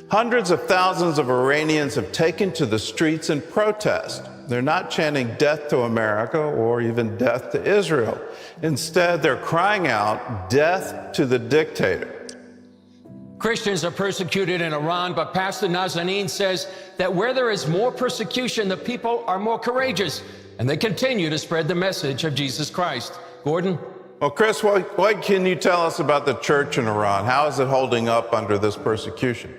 Hundreds of thousands of Iranians have taken to the streets in protest. They're not chanting death to America or even death to Israel. Instead, they're crying out, death to the dictator. Christians are persecuted in Iran, but Pastor Nazanin says that where there is more persecution, the people are more courageous, and they continue to spread the message of Jesus Christ. Gordon? Well, Chris, what can you tell us about the church in Iran? How is it holding up under this persecution?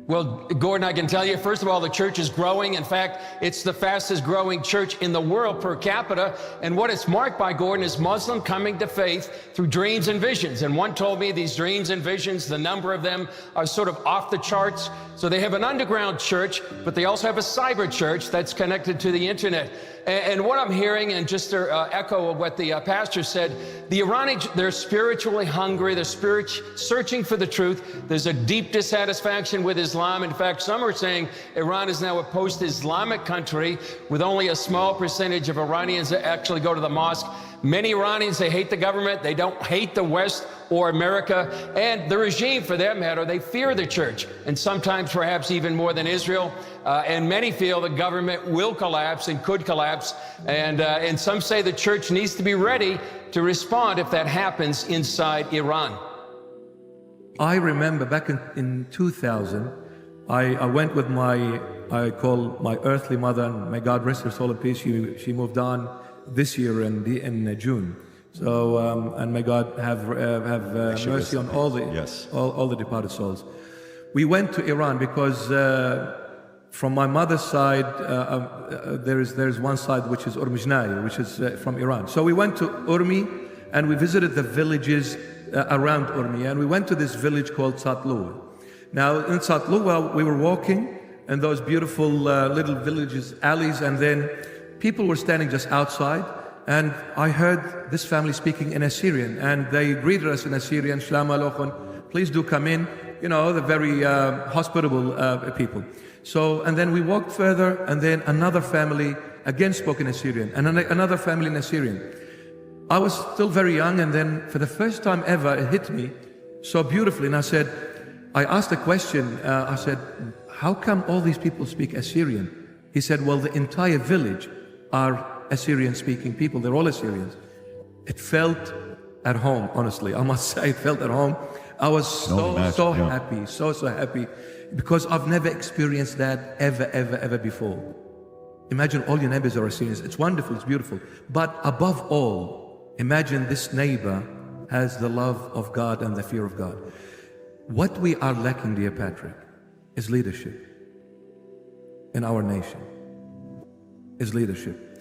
Well, Gordon, I can tell you, first of all, the church is growing. In fact, it's the fastest growing church in the world per capita. And what it's marked by, Gordon, is Muslim coming to faith through dreams and visions. And one told me these dreams and visions, the number of them are sort of off the charts. So they have an underground church, but they also have a cyber church that's connected to the internet. And what I'm hearing, and just to echo what the pastor said, the Iranians, they're spiritually hungry, they're searching for the truth. There's a deep dissatisfaction with Islam. In fact, some are saying Iran is now a post-Islamic country with only a small percentage of Iranians that actually go to the mosque. Many Iranians, they hate the government, they don't hate the West or America, and the regime for that matter, they fear the church, and sometimes perhaps even more than Israel. And many feel the government will collapse and could collapse, and some say the church needs to be ready to respond if that happens inside Iran. I remember back in 2000, I went with I call my earthly mother, and may God rest her soul in peace. She moved on this year in June. So, and may God have mercy on all the departed souls. We went to Iran because from my mother's side, there's one side which is Urmijnaya, which is from Iran. So we went to Urmi and we visited the villages around Urmi, and we went to this village called Satlu. Now in Satlu, well, we were walking in those beautiful little villages, alleys, and then people were standing just outside, and I heard this family speaking in Assyrian, and they greeted us in Assyrian, Shalom Aleichem, please do come in, you know, the very hospitable people. So, and then we walked further, and then another family again spoke in Assyrian, and another family in Assyrian. I was still very young, and then for the first time ever, it hit me so beautifully, and I asked a question, I said, how come all these people speak Assyrian? He said, well, the entire village are Assyrian-speaking people. They're all Assyrians. It felt at home, honestly. I must say, it felt at home. I was so happy, because I've never experienced that ever before. Imagine all your neighbors are Assyrians. It's wonderful, it's beautiful. But above all, imagine this neighbor has the love of God and the fear of God. What we are lacking, dear Patrick, is leadership in our nation. Is leadership.